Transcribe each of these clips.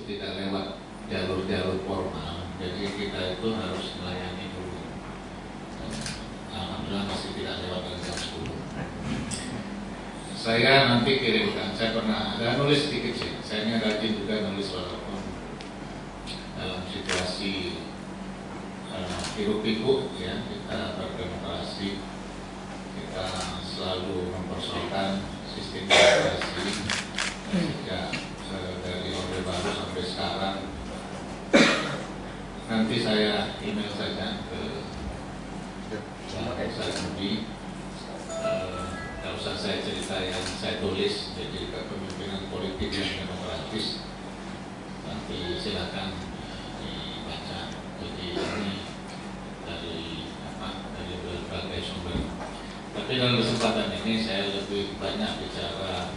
tidak lewat jalur-jalur formal. Jadi kita itu harus melayani dulu. Alhamdulillah masih tidak lewat dari jam 10. Saya nanti kirimkan. Saya pernah ada nulis sedikit sih. Saya ini rajin juga nulis walaupun dalam situasi hiruk-pikuk ya, kita berdemokrasi, kita selalu mempersoalkan sistem demokrasi sejak dari Orde Baru sampai sekarang. Nanti saya email saja ke Pak Budi. Tidak usah saya cerita yang saya tulis, jadi kepemimpinan politik yang demokratis. Nanti silakan dibaca. Jadi ini dari berbagai sumber. Tapi dalam kesempatan ini saya lebih banyak bicara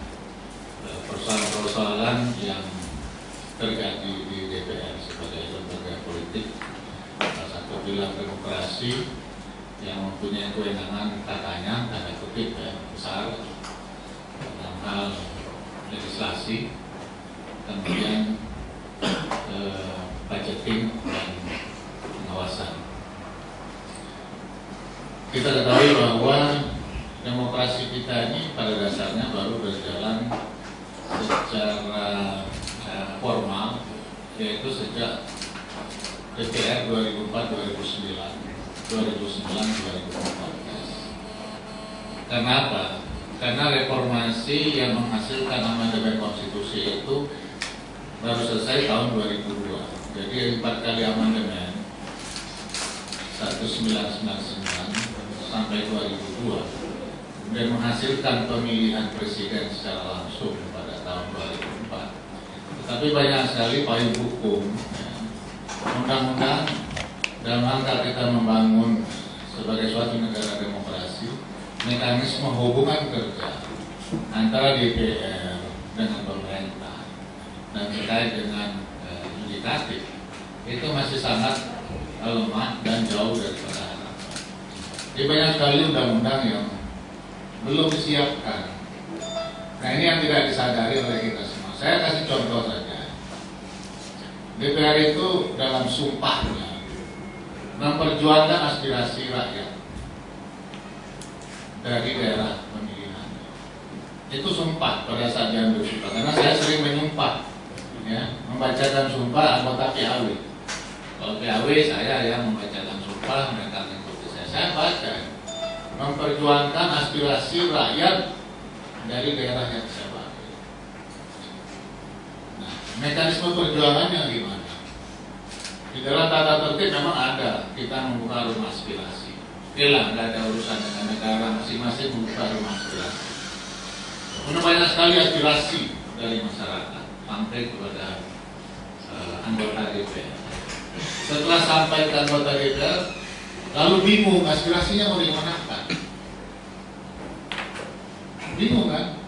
persoalan-persoalan yang terjadi di DPR sebagai lembaga politik. Salah satu pilar demokrasi yang mempunyai kewenangan katanya tanda kutip ya, besar dalam hal legislasi, kemudian budgeting dan pengawasan. Kita ketahui bahwa demokrasi kita ini pada dasarnya baru berjalan secara formal, yaitu sejak DPR 2004-2009. 2009-2014. Kenapa? Karena reformasi yang menghasilkan amandemen konstitusi itu baru selesai tahun 2002. Jadi 4 kali amandemen 1999 sampai 2002 dan menghasilkan pemilihan presiden secara langsung pada tahun 2004. Tetapi banyak sekali payung hukum, undang-undang dalam rangka kita membangun sebagai suatu negara demokrasi, mekanisme hubungan kerja antara DPR dengan pemerintah dan terkait dengan yudikatif itu masih sangat lemah dan jauh daripada harapan. Jadi banyak sekali undang-undang yang belum disiapkan. Nah ini yang tidak disadari oleh kita semua. Saya kasih contoh saja. DPR itu dalam sumpahnya memperjuangkan aspirasi rakyat dari daerah pemilihan. Itu sumpah pada saat dia bersumpah. Karena saya sering menyumpah, ya, membacakan sumpah anggota PAW. Kalau PAW saya yang membacakan sumpah, mereka mengikuti saya. Saya baca, memperjuangkan aspirasi rakyat dari daerah yang saya pakai. Nah, mekanisme perjuangannya gimana? Di dalam tata tertib memang ada, kita membuka rumah aspirasi. Oke, nggak ada urusan dengan negara, masing-masing membuka rumah aspirasi. Kemudian banyak sekali aspirasi dari masyarakat sampai kepada anggota DPR. Setelah sampai ke anggota DPR, lalu bingung aspirasinya mau dimanakan. Bingung kan?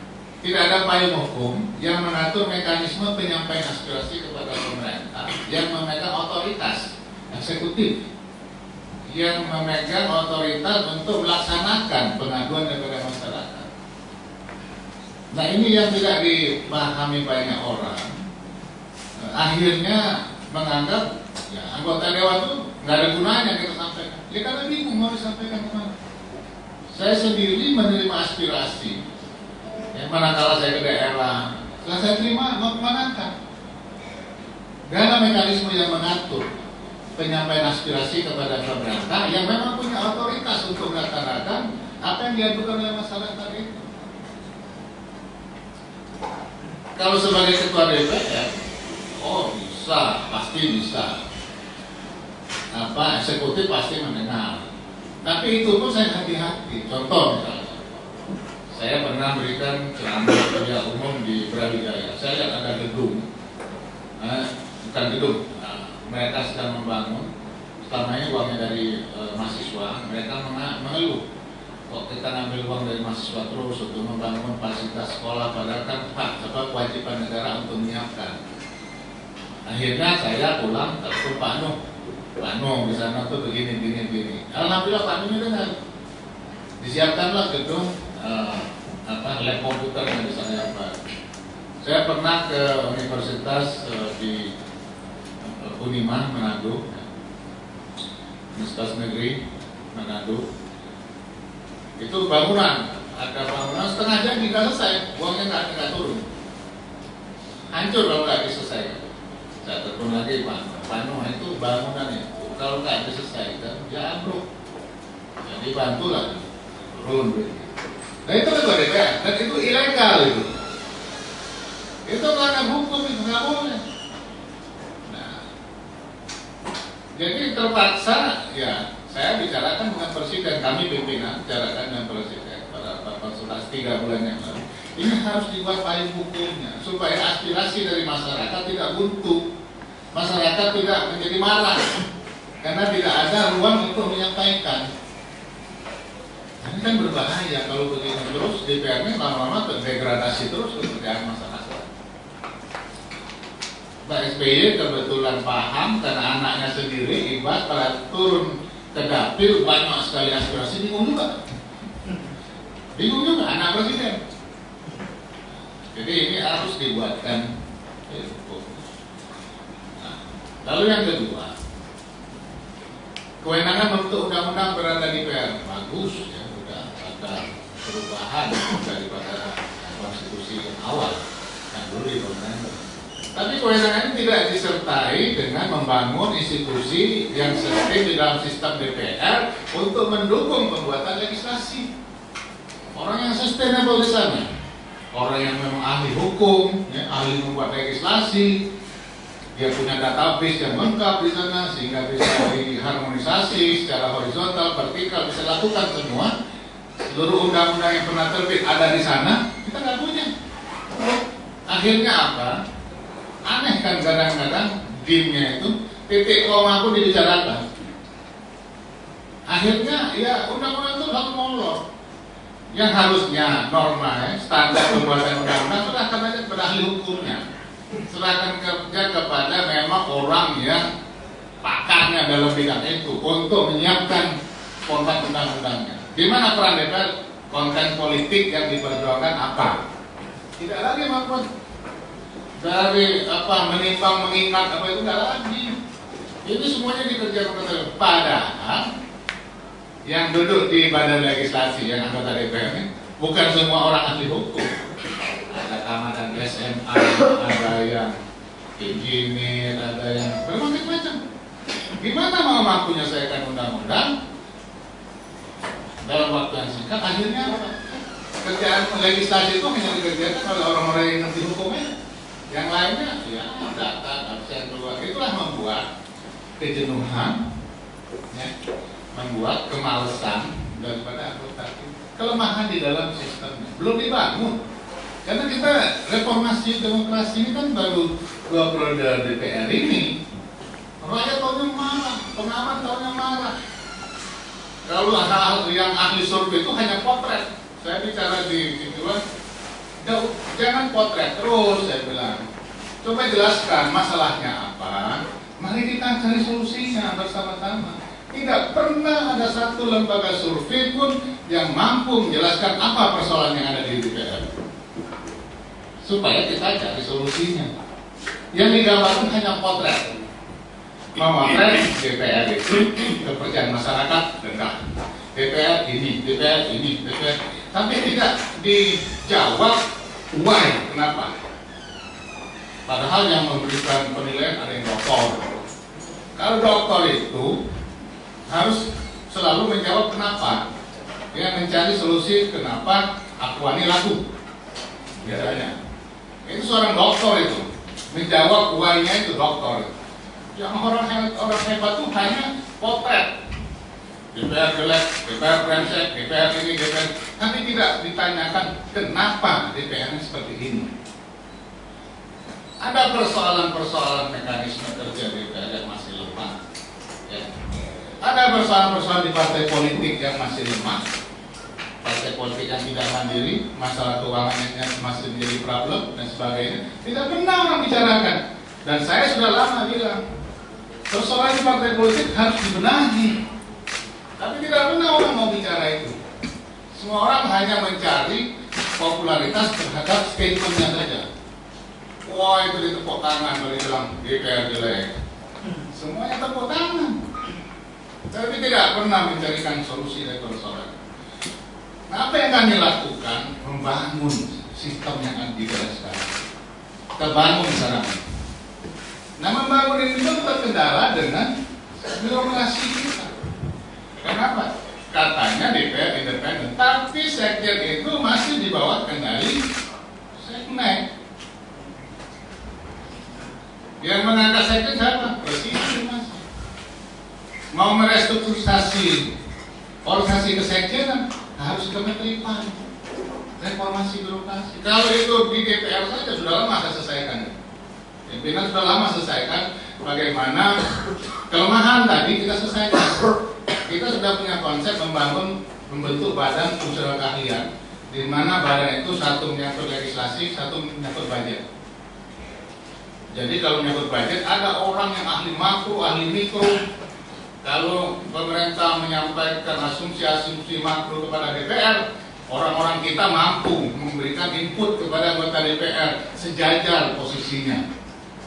Tidak ada payung hukum yang mengatur mekanisme penyampaian aspirasi kepada pemerintah yang memegang otoritas eksekutif, yang memegang otoritas untuk melaksanakan pengaduan daripada masyarakat. Nah ini yang tidak dipahami banyak orang. Akhirnya menganggap ya, anggota dewan itu nggak ada gunanya kita sampaikan. Ya karena bingung mau disampaikan kemana. Saya sendiri menerima aspirasi. Ya, manakala saya ke daerah, setelah saya terima mau kemanakan. Gak ada mekanisme yang mengatur penyampaian aspirasi kepada pemerintah yang memang punya otoritas untuk melaksanakan apa yang diadukan oleh masyarakat itu. Kalau sebagai ketua DPR, oh bisa, pasti bisa. Eksekutif pasti mendengar. Tapi itu pun saya hati-hati. Contoh misalnya, saya pernah berikan ceramah kuliah umum di Brawijaya. Saya lihat ada gedung, bukan gedung. Mereka sedang membangun. Selama ini uangnya dari mahasiswa. Mereka mengeluh, kok kita ngambil uang dari mahasiswa terus untuk membangun fasilitas sekolah, padahal kan kewajiban negara untuk menyiapkan. Akhirnya saya pulang telepon Pak Nuh di sana tuh begini. Alhamdulillah Pak Nuhnya dengar. Disiapkanlah gedung lab komputer yang di sana yang baru. Saya pernah ke universitas di Unimah Manado, Universitas Negeri Manado. Itu bangunan, ada bangunan setengah jadi nggak selesai, uangnya nggak turun, hancur kalau nggak diselesaikan. Saya telepon lagi Pak Nuh, itu bangunan itu kalau nggak diselesaikan ya ambruk, jadi bantulah turun. Nah itu ketua DPR dan itu ilegal itu melanggar hukum, itu nggak boleh. Jadi terpaksa ya saya bicarakan dengan Presiden, kami pimpinan bicarakan dengan Presiden pada konsultasi 3 bulan yang lalu. Ini harus dibuat payung hukumnya supaya aspirasi dari masyarakat tidak buntu, masyarakat tidak menjadi marah karena tidak ada ruang untuk menyampaikan. Ini kan berbahaya kalau begini terus, DPR-nya lama-lama terdegradasi terus kepercayaan masyarakat. Pak SBY kebetulan paham karena anaknya sendiri Ibas pada turun ke dapil banyak sekali aspirasi, bingung juga anak presiden. Jadi ini harus dibuatkan. Nah, lalu yang kedua, kewenangan untuk undang-undang berada di DPR bagus ya, sudah ada perubahan daripada konstitusi yang awal yang dulu di pemerintah. Tapi kewenangan ini tidak disertai dengan membangun institusi yang sistem di dalam sistem DPR untuk mendukung pembuatan legislasi. Orang yang sustainable di sana, orang yang memang ahli hukum, ya, ahli membuat legislasi, dia punya database yang lengkap di sana sehingga bisa diharmonisasi secara horizontal, vertikal, bisa lakukan semua. Seluruh undang-undang yang pernah terbit ada di sana, kita nggak punya. Akhirnya apa? Aneh kan kadang-kadang dimnya itu titik koma pun dibicarakan. Akhirnya ya undang-undang itu harus molor. Yang harusnya norma standar pembuatan undang-undang serahkan aja kepada ahli hukumnya. Serahkan kerja kepada memang orang yang pakarnya dalam bidang itu untuk menyiapkan konten undang-undangnya. Di mana peran DPR? Konten politik yang diperjuangkan apa? Tidak lagi maupun dari menimbang mengingat itu enggak lagi. Ini semuanya dikerjakan oleh padahal yang duduk di badan legislasi yang anggota DPR ini bukan semua orang ahli hukum. Ada tamatan SMA, ada yang engineer, ada yang berbagai macam. Gimana mau mampu menyelesaikan undang-undang dalam waktu yang singkat? Akhirnya apa? Kerjaan legislasi itu hanya dikerjakan oleh orang-orang yang ngerti hukumnya. Yang lainnya ya data, absen keluar. Itulah membuat kejenuhan, ya, membuat kemalasan daripada anggota. Kelemahan di dalam sistemnya belum dibangun. Karena kita reformasi demokrasi ini kan baru 2 periode DPR ini. Rakyat tahunnya marah, pengamat tahunnya marah. Kalau hal-hal yang ahli survei itu hanya potret. Saya bicara di luar. Jangan potret terus, saya bilang. Coba jelaskan masalahnya apa. Mari kita cari solusinya bersama-sama. Tidak pernah ada satu lembaga survei pun yang mampu menjelaskan apa persoalan yang ada di DPR. Supaya kita cari solusinya. Yang digambarkan hanya potret. Memotret DPR itu kepercayaan masyarakat rendah. DPR ini, DPR ini, DPR. Tapi tidak dijawab why, kenapa. Padahal yang memberikan penilaian ada yang doktor. Kalau doktor itu harus selalu menjawab kenapa. Dia mencari solusi kenapa aqua ini laku. Biasanya. Itu seorang doktor itu. Menjawab why-nya itu doktor. Yang orang hebat itu hanya potret. DPR jelek, DPR brengsek, DPR ini, DPR. Tapi tidak ditanyakan kenapa DPR ini seperti ini. Ada persoalan-persoalan mekanisme kerja DPR yang masih lemah. Ya. Ada persoalan-persoalan di partai politik yang masih lemah. Partai politik yang tidak mandiri, masalah keuangannya masih menjadi problem dan sebagainya. Tidak pernah orang bicarakan. Dan saya sudah lama bilang, persoalan di partai politik harus dibenahi. Tapi tidak pernah orang mau bicara itu. Semua orang hanya mencari popularitas terhadap statementnya saja. Wah, itu ditepuk tangan kalau bilang DPR jelek. semuanya tepuk tangan, tapi tidak pernah mencarikan solusi dari persoalan. Nah, apa yang kami lakukan? Membangun sistem yang ada di daerah sekarang. Kita bangun sekarang. Nah, membangun ini itu terkendala dengan birokrasi kita. Kenapa? Katanya DPR independen, tapi sekjen itu masih di bawah kendali seknek. Yang mengangkat sekjen siapa? Presiden masih. Mau merestrukturisasi organisasi kesekjenan harus ke Kementerian, reformasi birokrasi. Kalau itu di DPR saja sudah lama saya selesaikan. Pimpinan sudah lama selesaikan. Bagaimana kelemahan tadi kita selesaikan. Kita sudah punya konsep membentuk badan fungsional keahlian, di mana badan itu satu menyangkut legislasi, satu menyangkut budget. Jadi kalau menyangkut budget ada orang yang ahli makro, ahli mikro. Kalau pemerintah menyampaikan asumsi-asumsi makro kepada DPR, orang-orang kita mampu memberikan input kepada anggota DPR sejajar posisinya.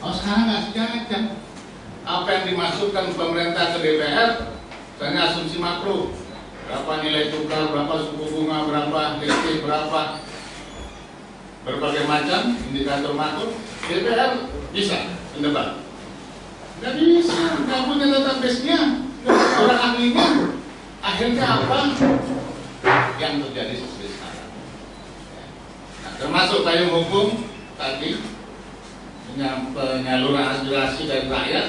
Oh, sekarang nggak sejajar. Apa yang dimasukkan pemerintah ke DPR, misalnya asumsi makro, berapa nilai tukar, berapa suku bunga, berapa listrik, berapa berbagai macam indikator makro, DPR bisa mendebat. Nggak bisa, nggak punya database-nya, orang ahlinya. Akhirnya apa yang terjadi seperti sekarang? Nah, termasuk payung hukum tadi, penyaluran aspirasi dari rakyat,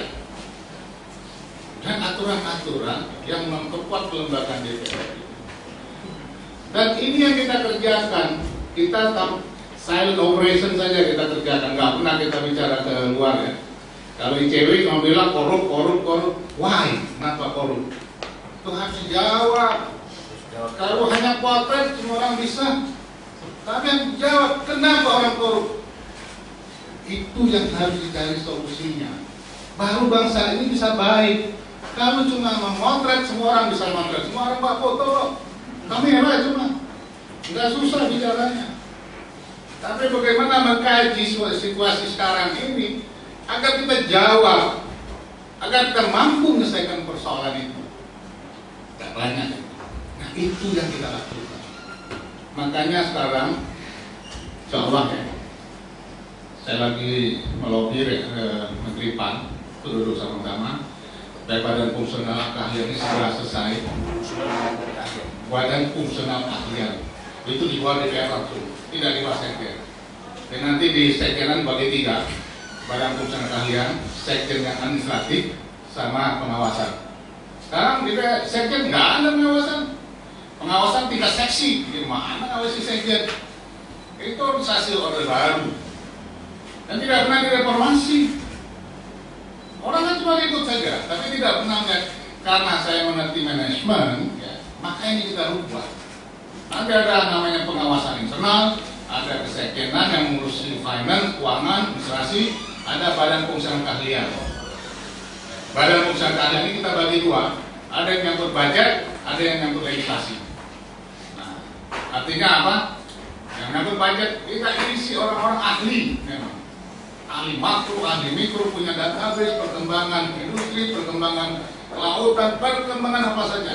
dan aturan-aturan yang memperkuat kelembagaan DPR. Dan ini yang kita kerjakan. Kita silent operation saja kita kerjakan, nggak pernah kita bicara ke luar ya. Kalau ICW cuma bilang korup. Why? Kenapa korup? Itu harus dijawab. Kalau hanya potret semua orang bisa. Tapi yang dijawab, kenapa orang korup? Itu yang harus dicari solusinya. Baru bangsa ini bisa baik. Kalau cuma memotret, semua orang bisa memotret. Semua orang pak foto, kami hebat cuma. Nggak susah bicaranya. Tapi bagaimana mengkaji situasi sekarang ini agar kita jawab, agar kita mampu menyelesaikan persoalan itu. Tidak banyak. Nah, itu yang kita lakukan. Makanya sekarang, insya Allah ya, saya lagi melobi Menteri PAN, itu duduk sama-sama. Dari Badan Fungsional Keahlian ini segera selesai. Badan Fungsional Keahlian itu dibuat DPR langsung, tidak di bawah sekjen. Dan nanti di sekjenan bagi tiga, Badan Fungsional Keahlian, sekjen yang administratif, sama pengawasan. Sekarang di sekjen nggak ada pengawasan. Pengawasan tingkat seksi, gimana ngawasi sekjen? Itu organisasi orde baru dan tidak pernah direformasi. Orang kan cuma ikut saja, tapi tidak pernah lihat. Karena saya mengerti manajemen, ya, maka ini kita rubah. Ada namanya pengawasan internal, ada kesekjenan yang mengurusi finance, keuangan, administrasi, ada Badan Fungsional Keahlian. Badan Fungsional Keahlian ini kita bagi dua, ada yang nyangkut budget, ada yang nyangkut legislasi. Nah, artinya apa? Yang nyangkut budget kita isi orang-orang ahli, memang ahli makro, ahli mikro, punya database, perkembangan industri, perkembangan kelautan, perkembangan apa saja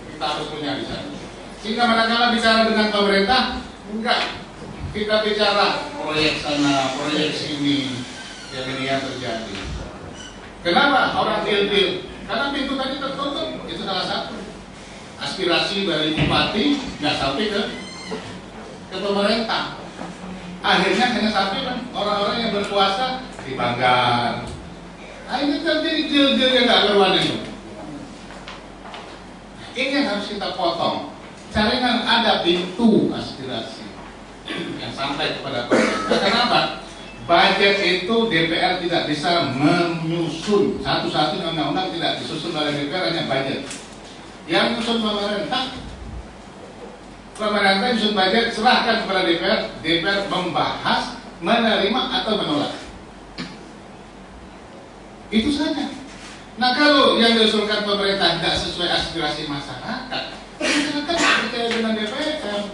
kita harus punya di sana. Sehingga manakala bicara dengan pemerintah, enggak kita bicara proyek sana, proyek sini, yang ini yang terjadi. Kenapa orang deal-deal? Karena pintu tadi tertutup, itu salah satu. Aspirasi dari bupati nggak sampai ke pemerintah. Akhirnya hanya sampai kan orang-orang yang berkuasa di Banggar. Nah, ini terjadi deal-deal yang nggak berwarna itu. Ini yang harus kita potong. Carikan ada pintu aspirasi yang sampai kepada pemerintah. Kenapa? Budget itu DPR tidak bisa menyusun. Satu-satunya undang-undang tidak disusun oleh DPR, hanya budget. Yang menyusun pemerintah menyusun budget, serahkan kepada DPR. DPR membahas, menerima atau menolak. Itu saja. Nah, kalau yang diusulkan pemerintah tidak sesuai aspirasi masyarakat, masyarakat percaya dengan DPR.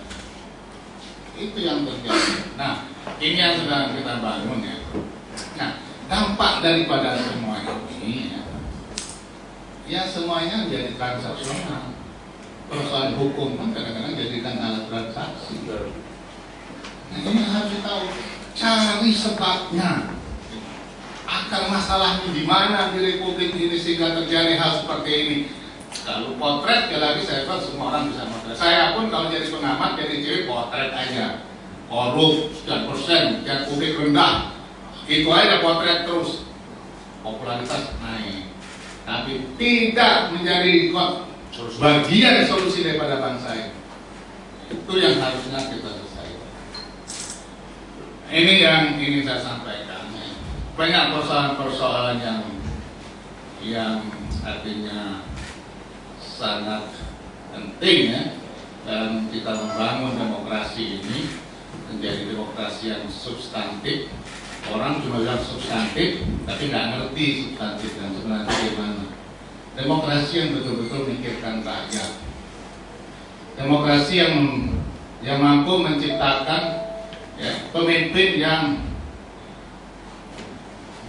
Itu yang terjadi. Nah, ini yang sedang kita bangun ya. Nah, dampak daripada semua ini ini ya semuanya jadi transaksional. Persoalan hukum kan kadang-kadang jadikan alat transaksi. Nah, ini harus tahu, cari sebabnya, akar masalahnya di mana di Republik ini sehingga terjadi hal seperti ini. Kalau potret, ya lagi saya tahu semua orang bisa potret. Saya pun kalau jadi pengamat jadi ciri potret aja, korup sekian persen, sekian publik rendah, itu aja potret terus, popularitas naik, tapi tidak menjadi bagian solusi daripada bangsa ini. Itu yang harusnya kita selesaikan. Ini yang ingin saya sampaikan. Banyak persoalan-persoalan yang artinya sangat penting ya dalam kita membangun demokrasi ini menjadi demokrasi yang substantif. Orang cuma bilang substantif, tapi nggak ngerti substantif dan sebenarnya bagaimana. Demokrasi yang betul-betul memikirkan rakyat. Demokrasi yang mampu menciptakan ya, pemimpin yang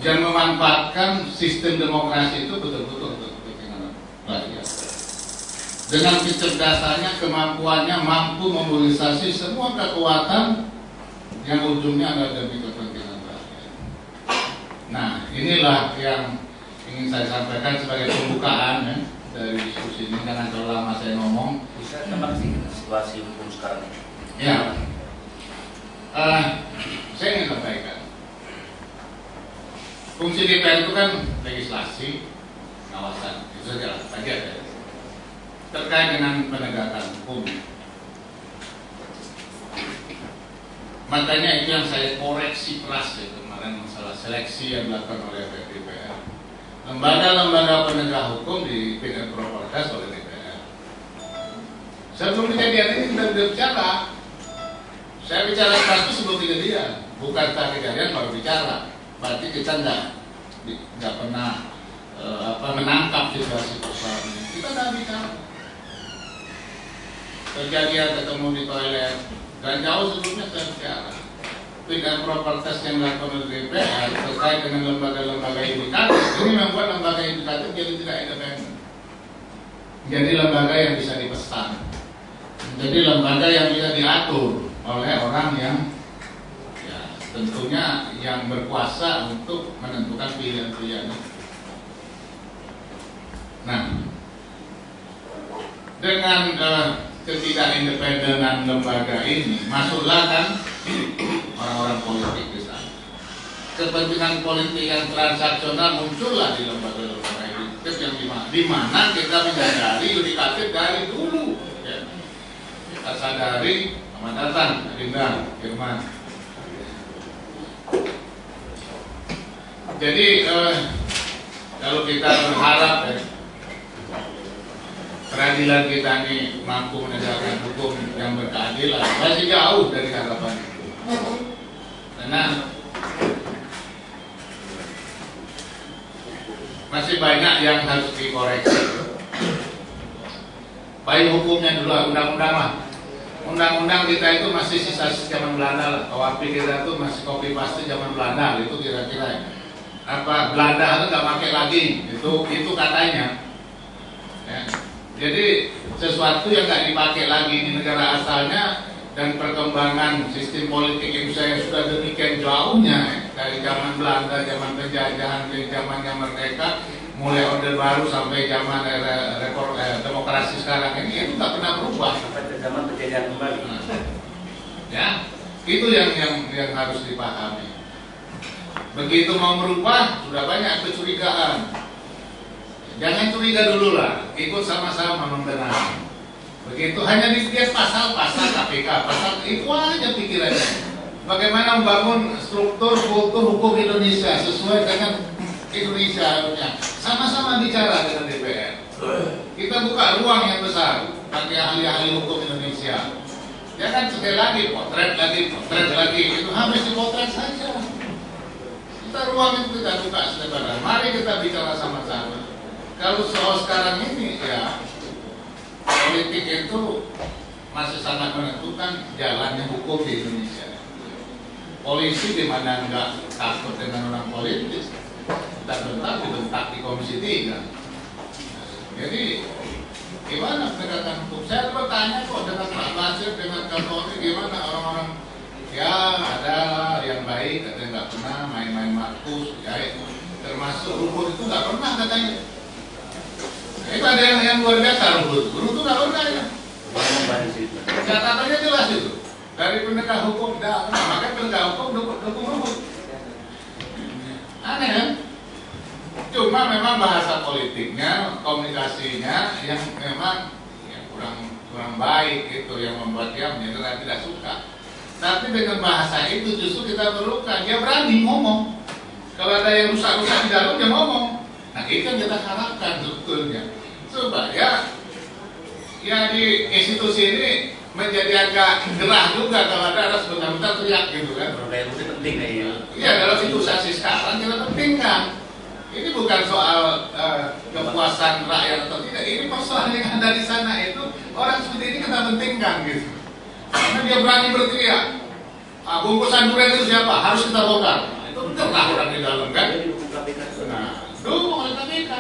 memanfaatkan sistem demokrasi itu betul-betul untuk kepentingan rakyat. Dengan kecerdasannya, kemampuannya mampu memobilisasi semua kekuatan yang ujungnya adalah demi kepentingan rakyat. Nah, inilah yang ingin saya sampaikan sebagai pembukaan ya, dari diskusi ini, karena terlalu lama saya ngomong. Bisa tebak sih situasi hukum sekarang ini? Ya, saya ingin sampaikan, fungsi DPR itu kan legislasi, pengawasan, itu saja ya. Terkait dengan penegakan hukum. Makanya itu yang saya koreksi keras ya kemarin, masalah seleksi yang dilakukan oleh DPR. Lembaga-lembaga penegak hukum di fit and proper test oleh DPR. Sebelum kejadian ini kita sudah bicara. Saya bicara kasus sebelum kejadian, bukan saat kejadian baru bicara. Berarti kita nggak pernah menangkap situasi persoalan ini. Kita nggak bicara. Kejadian ketemu di toilet dan jauh sebelumnya saya bicara. Fit and proper test yang dilakukan oleh DPR terkait dengan lembaga-lembaga yudikatif ini membuat lembaga yudikatif jadi tidak independen. Jadi lembaga yang bisa dipesan, jadi lembaga yang bisa diatur oleh orang yang ya, tentunya yang berkuasa untuk menentukan pilihan-pilihan. Nah, dengan ketidakindependenan lembaga ini masuklah kan orang-orang politik di sana. Kepentingan politik yang transaksional muncullah di lembaga-lembaga yudikatif yang di mana kita menyadari yudikatif dari dulu. Ya. Kita sadari, selamat datang, Adinda, Firman. Jadi kalau kita berharap peradilan kita ini mampu menegakkan hukum yang berkeadilan, masih jauh dari harapan itu. Karena masih banyak yang harus dikoreksi. Baik hukumnya dulu, undang-undang lah. Undang-undang kita itu masih sisa zaman Belanda lah. KUHP kita itu masih copy paste zaman Belanda. Itu kira-kira apa Belanda itu nggak pakai lagi. Itu katanya. Ya. Jadi sesuatu yang nggak dipakai lagi di negara asalnya dan perkembangan sistem politik Indonesia yang sudah demikian jauhnya dari zaman Belanda, zaman penjajahan, dari zamannya merdeka, mulai Orde Baru sampai zaman demokrasi sekarang ini itu nggak pernah berubah sampai ke zaman penjajahan kembali. Ya, itu yang harus dipahami. Begitu mau merubah sudah banyak kecurigaan. Jangan curiga dulu lah, ikut sama-sama membenahi. Begitu hanya dilihat pasal-pasal KPK, pasal itu aja pikirannya. Bagaimana membangun struktur kultur hukum Indonesia sesuai dengan Indonesia harusnya. Sama-sama bicara dengan DPR. Kita buka ruang yang besar bagi ahli-ahli hukum Indonesia. Jangan sekali lagi potret lagi, itu harus dipotret saja. Kita ruang itu kita buka selebar. Mari kita bicara sama-sama. Kalau soal sekarang ini ya politik itu masih sangat menentukan jalannya hukum di Indonesia. Polisi di mana nggak takut dengan orang politis, kita dibentak di Komisi 3. Jadi gimana penegakan hukum? Saya bertanya kok dengan Pak Basir, dengan Kapolri, gimana orang-orang ya ada yang baik, ada yang nggak pernah main-main markus, ya, termasuk Ruhut itu nggak pernah katanya. Nah, itu ada yang luar biasa Ruhut itu nggak pernah ya. Catatannya jelas itu dari penegak hukum, makanya penegak hukum dukung Ruhut. Aneh kan? Cuma memang bahasa politiknya, komunikasinya yang memang ya, kurang baik itu yang membuat dia menyerah tidak suka. Tapi dengan bahasa itu justru kita perlukan. Dia berani ngomong. Kalau ada yang rusak-rusak di dalam dia ngomong. Nah itu yang kita harapkan sebetulnya supaya ya di institusi ini menjadi agak gerah juga kalau ada sebentar-bentar teriak gitu kan. Itu penting ya. Iya dalam situasi sekarang kita pentingkan. Ini bukan soal kepuasan rakyat atau tidak. Ini persoalan yang ada di sana itu orang seperti ini kita pentingkan gitu. Karena dia berani berteriak. Bungkusan durian itu siapa? Harus kita bongkar. Itu gerah orang di dalam kan. Nah, dukung oleh KPK.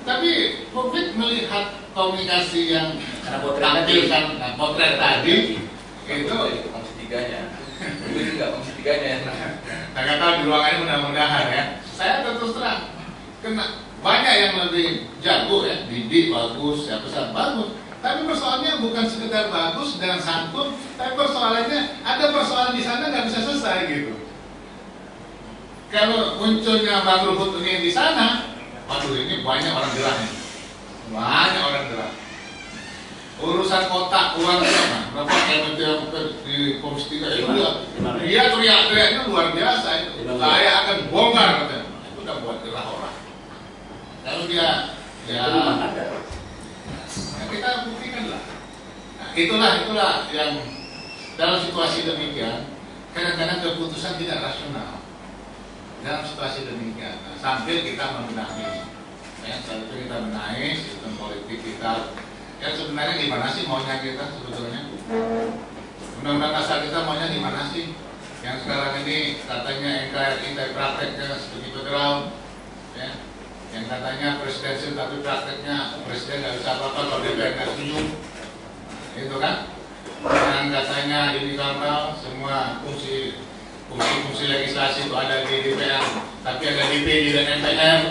Tapi publik melihat komunikasi yang tampilkan potret tadi itu Komisi 3-nya. Itu juga Komisi 3-nya. Nah, nggak tahu di ruangan ini mudah-mudahan ya. Saya terus terang, banyak yang lebih jago ya, didik bagus, siapa bagus. Tapi persoalannya bukan sekedar bagus dan santun, tapi persoalannya ada persoalan di sana nggak bisa selesai gitu. Kalau munculnya Bang Ruhut ini di sana, waduh ini banyak orang gerah nih, banyak orang gerah. Urusan kotak uang berapa yang di Komisi 3 itu dia teriak-teriaknya luar biasa itu. Saya akan bongkar katanya. Itu udah buat gerah orang. Lalu dia ya kita buktikan lah. Nah, itulah yang dalam situasi demikian kadang-kadang keputusan tidak rasional dalam situasi demikian. Nah, sambil kita membenahi, ya, sambil kita benahi sistem politik kita. Ya sebenarnya gimana sih maunya kita sebetulnya? Undang-undang dasar kita maunya gimana sih? Yang sekarang ini katanya NKRI prakteknya seperti background, ya. Yang katanya presidensial tapi prakteknya presiden nggak bisa apa-apa kalau DPR nggak setuju, itu kan? Yang katanya unicameral semua fungsi legislasi itu ada di DPR, tapi ada DPD dan MPR.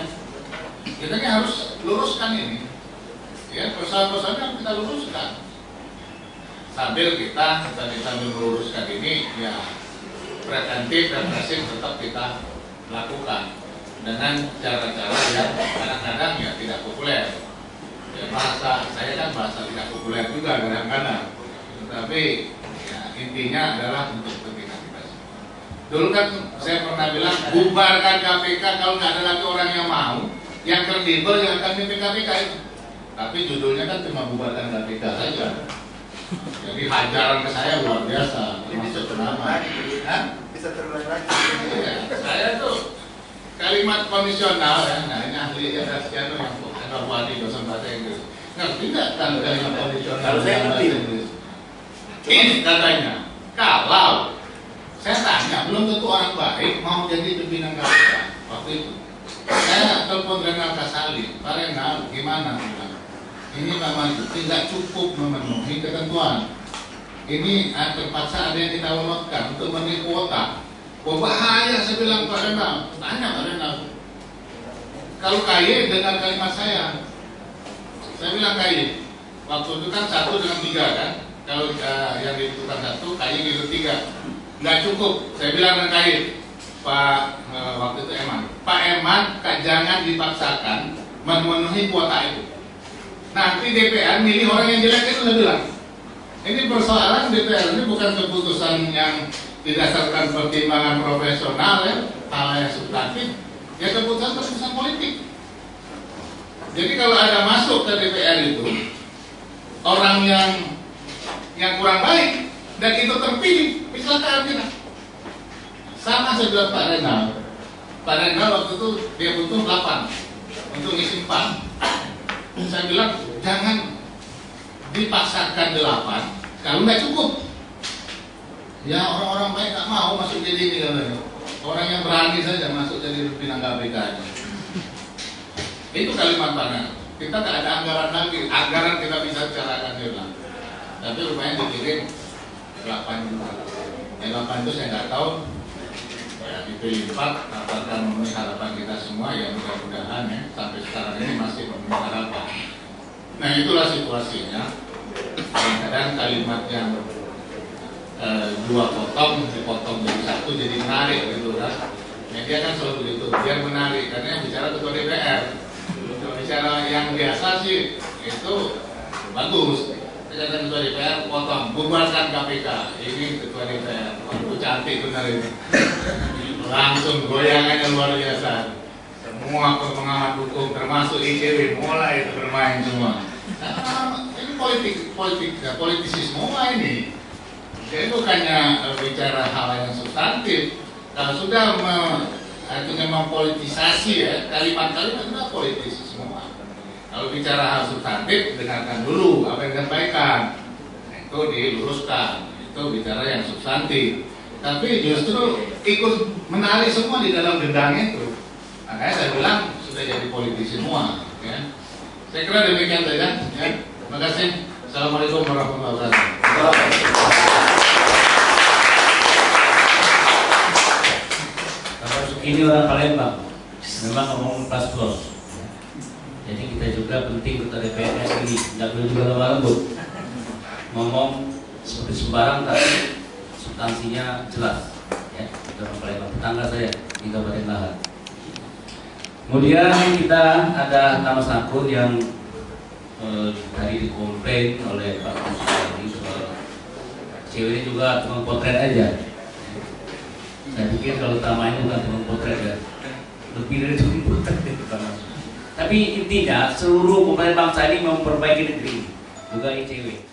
Kita ini harus luruskan ini. Ya, persoalan-persoalan yang kita luruskan sambil kita meluruskan ini ya preventif dan represif tetap kita lakukan dengan cara-cara yang kadang-kadang ya tidak populer ya, bahasa saya kan bahasa tidak populer juga kadang-kadang, tapi ya, intinya adalah untuk kepentingan kita semua. Dulu kan saya pernah bilang bubarkan KPK kalau nggak ada lagi orang yang mau, yang kredibel yang akan mimpin KPK itu. Tapi judulnya kan cuma bubarkan KPK saja. Jadi hajaran ke saya luar biasa, termasuk nama. Bisa terulang lagi. Ya, saya tuh kalimat kondisional ya. Nah ini ahli ya Dastiano yang Pak Wadi dosen bahasa Inggris. Ngerti nggak kan kalimat kondisional? Kalau saya ngerti. Ini katanya, kalau saya tanya belum tentu orang baik mau jadi pimpinan KPK waktu itu. Saya telepon Renal Kasali, Pak Renal gimana? Ini memang tidak cukup memenuhi ketentuan. Ini terpaksa ada yang kita loloskan untuk memenuhi kuota. Bahaya saya bilang Pak Renal. Tanya Pak Renal. Kalau KY dengar kalimat saya bilang KY. Waktu itu kan 1 dengan 3 kan. Kalau yang dibutuhkan 1, KY gitu 3. Nggak cukup. Saya bilang dengan KY. Pak waktu itu Eman. Pak Eman jangan dipaksakan memenuhi kuota itu. Nanti DPR milih orang yang jelek itu sudah bilang. Ini persoalan DPR ini bukan keputusan yang didasarkan pertimbangan profesional ya, hal yang substantif, ya keputusan politik. Jadi kalau ada masuk ke DPR itu orang yang kurang baik dan itu terpilih, silakan kita. Sama saya bilang Pak Renal. Pak Renal waktu itu dia butuh 8 untuk ngisi 4. Saya bilang jangan dipaksakan 8 kalau nggak cukup. Ya orang-orang baik nggak mau masuk jadi ini katanya. Orang yang berani saja masuk jadi pimpinan KPK. Itu kalimat mana? Kita tak ada anggaran lagi, anggaran kita bisa bicarakan juga. Tapi rupanya dikirim 8 juta. 8 itu saya nggak tahu. Ya, dipilih 4, apakah memenuhi harapan kita semua, ya mudah-mudahan ya, sampai sekarang ini masih memenuhi harapan. Nah itulah situasinya. Kadang-kadang kalimat yang dua potong dipotong jadi satu jadi menarik gitu kan. Media kan selalu begitu, biar menarik karena yang bicara ketua DPR. Bicara yang biasa sih itu bagus. Bicara ketua DPR potong, bubarkan KPK. Ini ketua DPR, itu cantik benar ini. Langsung goyangannya luar biasa. Semua pengamat hukum termasuk ICW mulai itu bermain semua. Nah, ini politisi semua ini. Jadi bukannya bicara hal yang substantif. Kalau sudah artinya mempolitisasi ya, kalimat-kalimat itu politisi semua. Kalau bicara hal substantif, dengarkan dulu apa yang disampaikan. Nah, itu diluruskan. Itu bicara yang substantif. Tapi justru ikut menarik semua di dalam gendang itu. Makanya saya bilang sudah jadi politisi semua. Ya. Saya kira demikian saja. Ya. Terima kasih. Assalamualaikum warahmatullahi wabarakatuh. Ini orang Palembang, memang ngomong pas bos. Jadi kita juga penting ketua DPR ini, nggak boleh juga lemah lembut. Ngomong seperti sembarang tapi substansinya jelas. Ya, kita orang Palembang, tetangga saya di Kabupaten Lahar. Kemudian kita ada Thomas Nakun yang tadi dikomplain oleh Pak Kusari soal cewek juga tukang potret aja. Saya pikir kalau utamanya bukan tukang potret ya, lebih dari tukang potret itu kan. Tapi intinya seluruh komponen bangsa ini memperbaiki negeri, juga ICW.